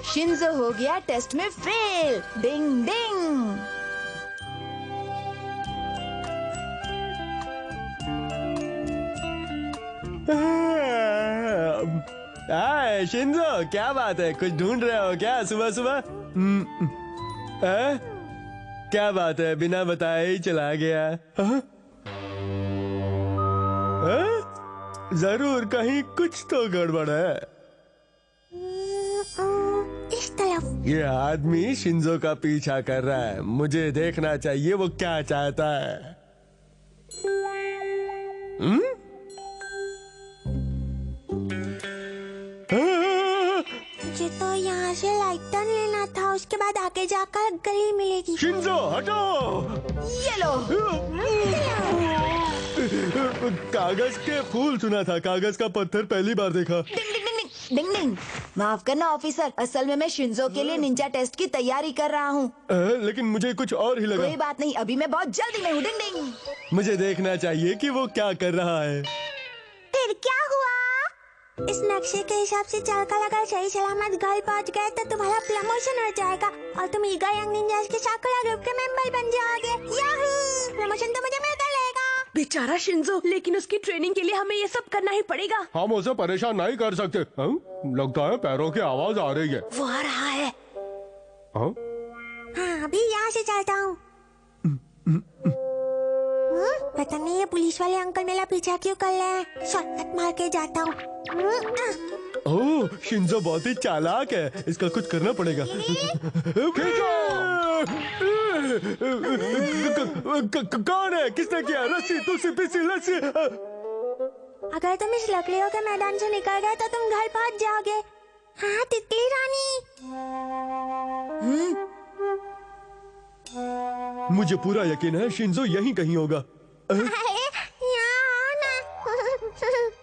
Shinzo हो गया test में फेल। डिंग डिंग। हाय शिंजो, क्या बात है? कुछ ढूंढ रहे हो क्या सुबह सुबह? क्या बात है, बिना बताए ही चला गया? जरूर कहीं कुछ तो गड़बड़ है। इस तरफ। ये आदमी शिंजो का पीछा कर रहा है, मुझे देखना चाहिए वो क्या चाहता है। मुझे तो यहाँ से लाइट टर्न लेना था, उसके बाद आगे जाकर गली मिलेगी। शिंजो हटो। ये लो। कागज के फूल सुना था, कागज का पत्थर पहली बार देखा। डिंग डिंग डिंग डिंग डिंग। माफ करना ऑफिसर, असल में मैं शिंजो के लिए निंजा टेस्ट की तैयारी कर रहा हूँ। लेकिन मुझे कुछ और ही लगा। कोई बात नहीं, अभी मैं बहुत जल्दी में हूँ। डिंग डिंग। मुझे देखना चाहिए कि वो क्या कर रहा है। फिर क्या हुआ? इस नक्शे के हिसाब से चलकर अगर सही सलामत घर पहुंच गए तो तुम्हारा प्रमोशन हो जाएगा और तुम ईगा यंग निंजास के साकुरा ग्रुप के मेंबर बन जाओगे। याहू! प्रमोशन तो मुझे मिलता रहेगा। बेचारा शिंजो, लेकिन उसकी ट्रेनिंग के लिए हमें ये सब करना ही पड़ेगा। हम उसे परेशान नहीं कर सकते। लगता है पैरों की आवाज आ रही है। वो आ रहा है। हाँ, अभी यहाँ से चलता हूँ। पता नहीं ये पुलिस वाले अंकल मेरा पीछा क्यों कर रहे हैं। शॉर्टकट मार के जाता हूँ। ओह, शिंजो बहुत ही चालाक है, इसका कुछ करना पड़ेगा। कौन है? किसने किया? रस्सी, तुलसी, पिसी, लस्सी। अगर तुम इस लकड़ियों के मैदान से निकल गए तो तुम घर पहुंच जाओगे। हाँ तितली रानी। मुझे पूरा यकीन है शिंजो यहीं कहीं होगा।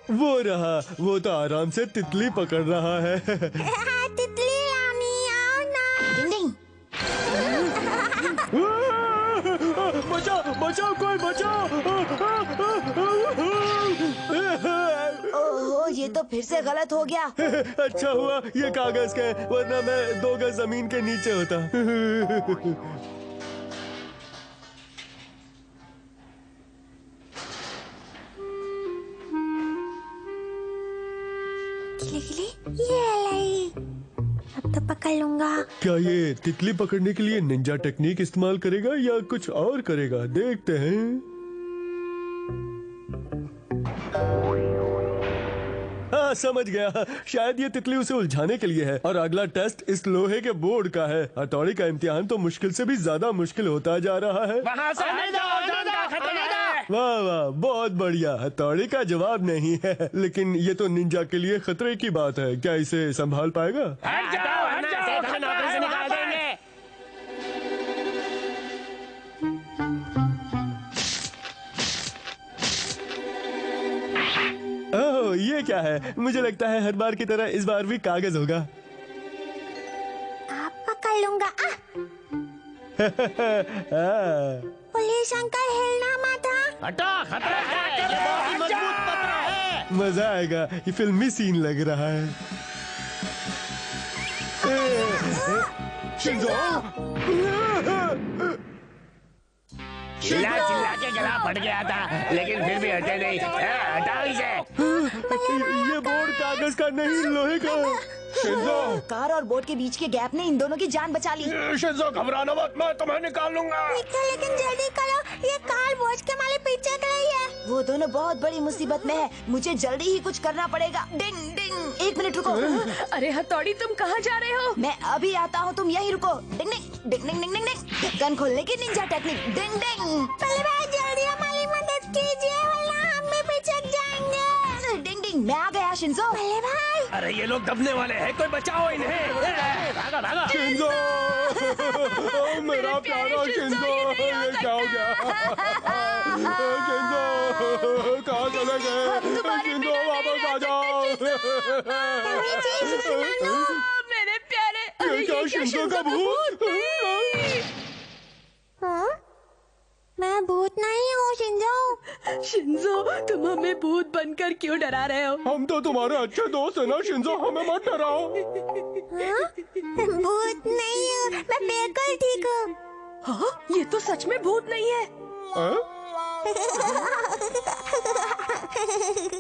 वो रहा, वो तो आराम से तितली पकड़ रहा है। तितली रानी आओ ना। डिंग डिंग। बचाओ बचाओ, कोई बचाओ। ओहो, ये तो फिर से गलत हो गया। अच्छा हुआ ये कागज का है, वरना मैं 2 गज जमीन के नीचे होता। ये लाई। अब तो पकड़ लूंगा। क्या ये तितली पकड़ने के लिए निंजा टेक्निक इस्तेमाल करेगा या कुछ और करेगा? देखते हैं। हाँ समझ गया, शायद ये तितली उसे उलझाने के लिए है और अगला टेस्ट इस लोहे के बोर्ड का है। हथौड़ी का इम्तिहान तो मुश्किल से भी ज्यादा मुश्किल होता जा रहा है। वहाँ से हट जाओ, जान का खतरा है। वाह वाह, बहुत बढ़िया। हथौड़ी का जवाब नहीं है, लेकिन ये तो निंजा के लिए खतरे की बात है। क्या इसे संभाल पाएगा? हट जाओ, हट जाओ, हमें नौकरी से निकाल देंगे। ओह, ये क्या है? मुझे लगता है हर बार की तरह इस बार भी कागज होगा। आप पकड़ लूंगा। पुलिस अंकल हिलना मत। हटो, खतरा है, ये बहुत ही मजबूत पत्र है। मजा आएगा, ये फिल्मी सीन लग रहा है। शिंजो! चिल्ला चिल्ला के गला फट गया था, लेकिन फिर भी हटे नहीं। हटाओ इसे। ये बोर्ड कागज का नहीं, लोहे का। शिंजो! कार और बोट के बीच के गैप ने इन दोनों की जान बचा ली। शिंजो घबराना मत, मैं तुम्हें निकाल लूंगा। लेकिन जल्दी करो, ये कार बोझ के माले पीछे कर रही है। वो दोनों बहुत बड़ी मुसीबत में है, मुझे जल्दी ही कुछ करना पड़ेगा। डिंग डिंग। 1 मिनट रुको। अरे हथौड़ी, तुम कहाँ जा रहे हो? मैं अभी आता हूँ, तुम यहीं रुको। डिंग डिंग डिंग डिंग डिंग डिंग डिंग। ढक्कन खोलने की निंजा टेक्निक। डिंग डिंग। पहले भाई जल्दी हमारी मदद कीजिए, वरना हम भी पिछड़ जाएंगे। डिंग डिंग, मैं आ गया शिंजो। पहले भाई। अरे ये लोग दबने वाले हैं, कोई बचाओ इन्हें। भागो भागो। शिंजो! मेरा प्यारा शिंजो, ये क्या हो गया? शिंजो कहाँ चले गए? शिंजो वापस आ जाओ। मेरे प्यारे, ये क्या शिंजो का भूत? हाँ? मैं भूत नहीं हूँ शिंजो। शिंजो, तुम हमें भूत बनकर क्यों डरा रहे हो? हम तो तुम्हारे अच्छे दोस्त है ना शिंजो, हमें मत डराओ। हाँ? भूत नहीं हूँ, मैं बिल्कुल ठीक हूँ। हाँ, ये तो सच में भूत नहीं है।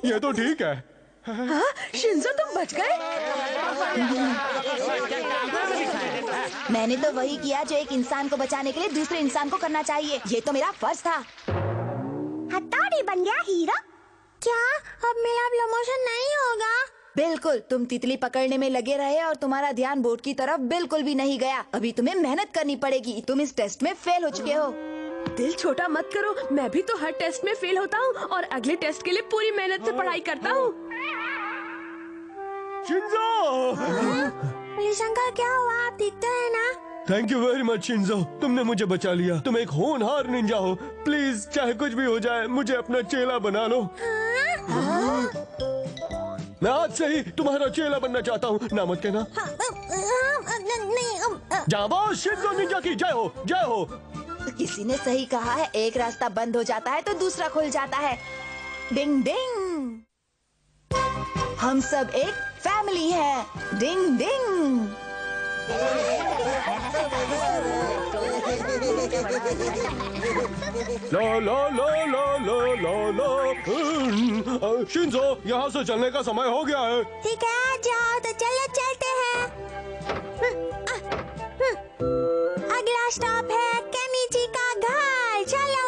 ये तो ठीक है। हाँ, शिंजो तुम बच गए। मैंने तो वही किया जो एक इंसान को बचाने के लिए दूसरे इंसान को करना चाहिए। ये तो मेरा फर्ज था। हथौड़ी बन गया हीरो। क्या अब मेरा प्रमोशन नहीं होगा? बिल्कुल, तुम तितली पकड़ने में लगे रहे और तुम्हारा ध्यान बोर्ड की तरफ बिल्कुल भी नहीं गया। अभी तुम्हें मेहनत करनी पड़ेगी। तुम इस टेस्ट में फेल हो चुके हो। दिल छोटा मत करो, मैं भी तो हर टेस्ट में फेल होता हूँ और अगले टेस्ट के लिए पूरी मेहनत से पढ़ाई करता हूँ। शिंजो! पुलिस अंकल क्या हुआ? आप दिखते हैं ना? Thank you very much Shinzo, तुमने मुझे बचा लिया। तुम एक होनहार निंजा हो। प्लीज चाहे कुछ भी हो जाए मुझे अपना चेला बना लो। मैं आज से ही तुम्हारा चेला बनना चाहता हूँ। ना मत कहना। जाबाज शिंजो निंजा की जय हो, जय हो। किसी ने सही कहा है, एक रास्ता बंद हो जाता है तो दूसरा खुल जाता है। डिंग डिंग, हम सब एक फैमिली है। डिंग डिंग। लो लो लो लो लो लो लो। शिंजो, यहाँ से चलने का समय हो गया है। ठीक है, जाओ तो चलो चलते हैं। अगला स्टॉप है केनिची का घर। चलो।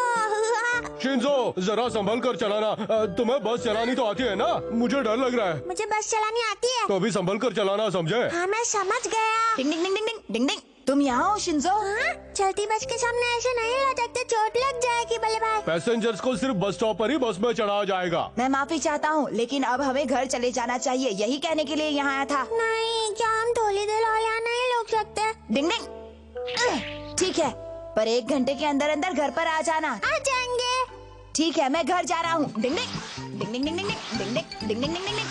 शिंजो, जरा संभल कर चलाना। तुम्हें बस चलानी तो आती है ना? मुझे डर लग रहा है। मुझे बस चलानी आती है। तो अभी संभल कर चलाना, समझे? हाँ, मैं समझ गया। डिंग डिंग डिंग डिंग डिंग डिंग डिंग। तुम यहाँ हो शिंजो? हाँ? चलती बस के सामने ऐसे नहीं लटकते, चोट लग जाएगी बल्ले भाई। पैसेंजर्स को सिर्फ बस स्टॉप पर ही बस में चढ़ाया जाएगा। मैं माफी चाहता हूँ, लेकिन अब हमें घर चले जाना चाहिए। यही कहने के लिए यहाँ आया था। नहीं, क्या हम थोड़ी देर और यहाँ नहीं रुक सकते? डिंग डिंग। ठीक है, पर 1 घंटे के अंदर अंदर घर पर आ जाना। आ जाएंगे। ठीक है, मैं घर जा रहा हूँ। डिंग डिंग डिंग डिंग डिंग डिंग डिंग डिंग डिंग डिंग डिंग डिंग।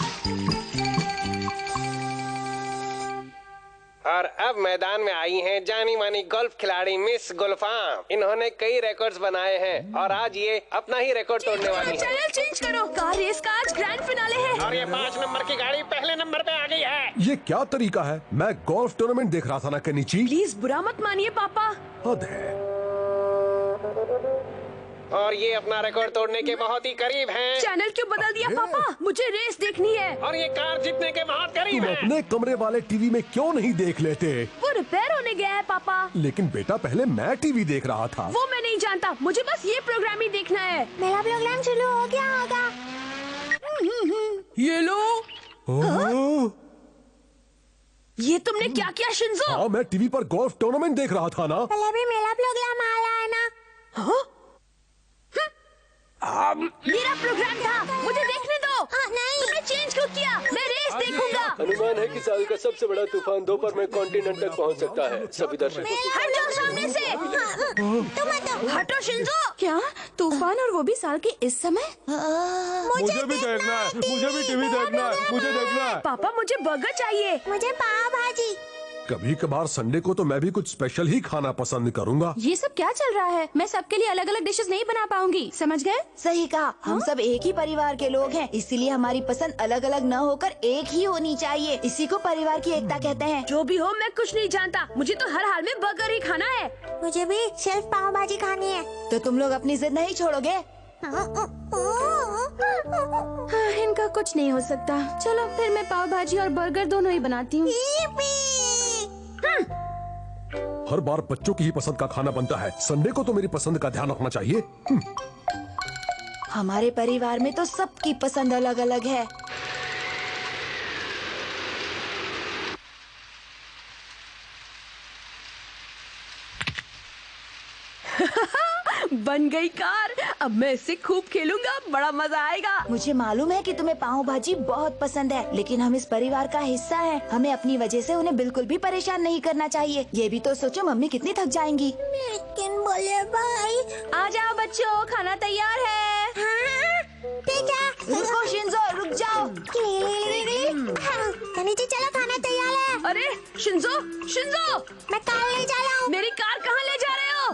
और अब मैदान में आई हैं जानी मानी गोल्फ खिलाड़ी मिस गुलफाम। इन्होंने कई रिकॉर्ड्स बनाए हैं और आज ये अपना ही रिकॉर्ड तोड़ने वाली है। चैनल चेंज करो, कार रेस का आज ग्रैंड फिनाले है। और ये 5 नंबर की गाड़ी पहले नंबर पे आ गई है। ये क्या तरीका है? मैं गोल्फ टूर्नामेंट देख रहा था ना कनिची। प्लीज बुरा मत मानिए पापा। हद है। और ये अपना रिकॉर्ड तोड़ने के बहुत ही करीब हैं। चैनल क्यों बदल दिया पापा? मुझे रेस देखनी है। और ये कार जीतने के बहुत करीब तुम है। अपने कमरे वाले टीवी में क्यों नहीं देख लेते? वो रिपेयर होने गया है पापा। लेकिन बेटा, पहले मैं टीवी देख रहा था। वो मैं नहीं जानता, मुझे बस ये प्रोग्राम ही देखना है। मेरा प्रोग्राम शुरू हो गया होगा। ये लो। ओह, ये तुमने क्या किया शिंजो? हाँ, मैं टीवी पर गोल्फ टूर्नामेंट देख रहा था ना। पहले भी मेरा प्रोग्राम आ रहा है ना। हाँ? मेरा प्रोग्राम था, मुझे देखने दो। नहीं। तुमने चेंज क्यों किया? मैं रेस देखूंगा। अनुमान है कि साल का सबसे बड़ा तूफान दोपहर में कॉन्टिनेंट तक पहुंच सकता है। सभी दर्शकों हट जाओ सामने से। तुम हटो शिंजो। क्या तूफान, और वो भी साल के इस समय? मुझे भी देखना है, मुझे भी टीवी देखना है, मुझे देखना है। पापा मुझे बर्गर चाहिए। मुझे पाव भाजी। कभी कभार संडे को तो मैं भी कुछ स्पेशल ही खाना पसंद करूंगा। ये सब क्या चल रहा है? मैं सबके लिए अलग अलग डिशेस नहीं बना पाऊंगी, समझ गए? सही कहा, हम सब एक ही परिवार के लोग हैं, इसीलिए हमारी पसंद अलग अलग न होकर एक ही होनी चाहिए। इसी को परिवार की एकता कहते हैं। जो भी हो, मैं कुछ नहीं जानता, मुझे तो हर हाल में बर्गर ही खाना है। मुझे भी सिर्फ पाव भाजी खानी है। तो तुम लोग अपनी जिद नहीं छोड़ोगे? हाँ, इनका कुछ नहीं हो सकता। चलो फिर मैं पाव भाजी और बर्गर दोनों ही बनाती हूँ। हर बार बच्चों की ही पसंद का खाना बनता है। संडे को तो मेरी पसंद का ध्यान रखना चाहिए। हमारे परिवार में तो सबकी पसंद अलग अलग है। बन गई कार, अब मैं इससे खूब खेलूंगा, बड़ा मजा आएगा। मुझे मालूम है कि तुम्हें पाव भाजी बहुत पसंद है, लेकिन हम इस परिवार का हिस्सा हैं। हमें अपनी वजह से उन्हें बिल्कुल भी परेशान नहीं करना चाहिए। ये भी तो सोचो, मम्मी कितनी थक जाएंगी। लेकिन बोले भाई। आ जाओ बच्चों, खाना तैयार है। हाँ, ठीक है। रुको शिंजो, रुक जाओ। नीचे चलो, खाना तैयार है। अरे शिंजो, शिंजो, मैं कार ले जा रहा हूँ। मेरी कार कहाँ ले जा रहे हो?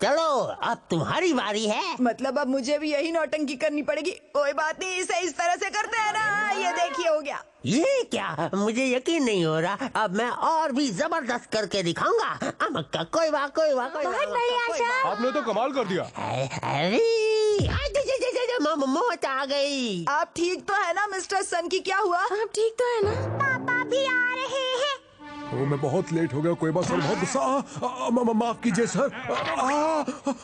चलो अब तुम्हारी बारी है। मतलब अब मुझे भी यही नौटंकी करनी पड़ेगी। कोई बात नहीं, इसे इस तरह से करते हैं ना। ये देखिए, हो गया। ये क्या, मुझे यकीन नहीं हो रहा। अब मैं और भी जबरदस्त करके दिखाऊंगा। अमक्का कोई बात बहुत बढ़िया सर। आपने तो कमाल कर दिया। अरे मौत आ गई। आप ठीक तो है ना मिस्टर सन की? क्या हुआ? आप ठीक तो है ना? पापा भी आ रहे हैं। ओ, मैं बहुत लेट हो गया। कोई बात सर, बहुत गुस्सा। माफ कीजिए सर।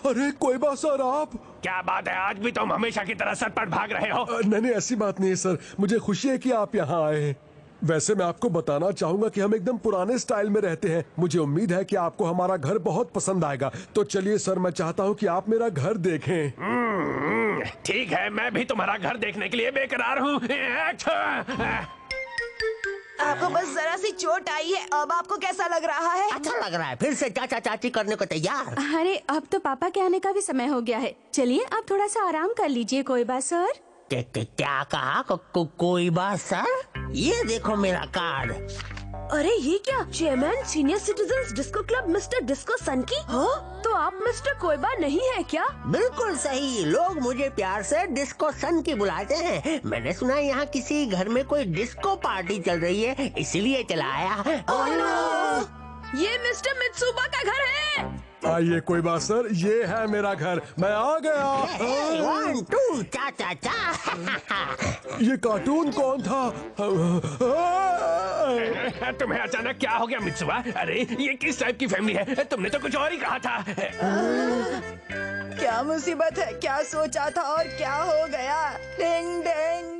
अरे कोई बात सर, आप क्या बात है, आज भी तुम हमेशा की तरह सटपट भाग रहे हो? नहीं ऐसी बात नहीं है सर, मुझे खुशी है कि आप यहाँ आए हैं। वैसे मैं आपको बताना चाहूंगा कि हम एकदम पुराने स्टाइल में रहते हैं। मुझे उम्मीद है कि आपको हमारा घर बहुत पसंद आएगा। तो चलिए सर, मैं चाहता हूँ कि आप मेरा घर देखें। ठीक है, मैं भी तुम्हारा घर देखने के लिए बेकरार हूँ। आपको बस जरा सी चोट आई है। अब आपको कैसा लग रहा है? अच्छा लग रहा है। फिर से चाचा चाची करने को तैयार। अरे अब तो पापा के आने का भी समय हो गया है। चलिए आप थोड़ा सा आराम कर लीजिए। कोई बात सर? क्या कहा? कोई बात सर? ये देखो मेरा कार्ड। अरे ये क्या? Chairman senior citizens disco club mister disco son की? हाँ? तो आप मिस्टर कोयबा नहीं है क्या? बिल्कुल सही। लोग मुझे प्यार से डिस्को सन की बुलाते हैं। मैंने सुना है यहाँ किसी घर में कोई डिस्को पार्टी चल रही है, इसीलिए चला आया। ये मिस्टर मित्सुबा का घर है। आइए, कोई बात सर, ये है मेरा घर। मैं आ गया। 1 2 चा चा चा। ये कार्टून कौन था? तुम्हें अचानक क्या हो गया मित्सुबा? अरे ये किस टाइप की फैमिली है? तुमने तो कुछ और ही कहा था। क्या मुसीबत है? क्या सोचा था और क्या हो गया? डिंग डिंग।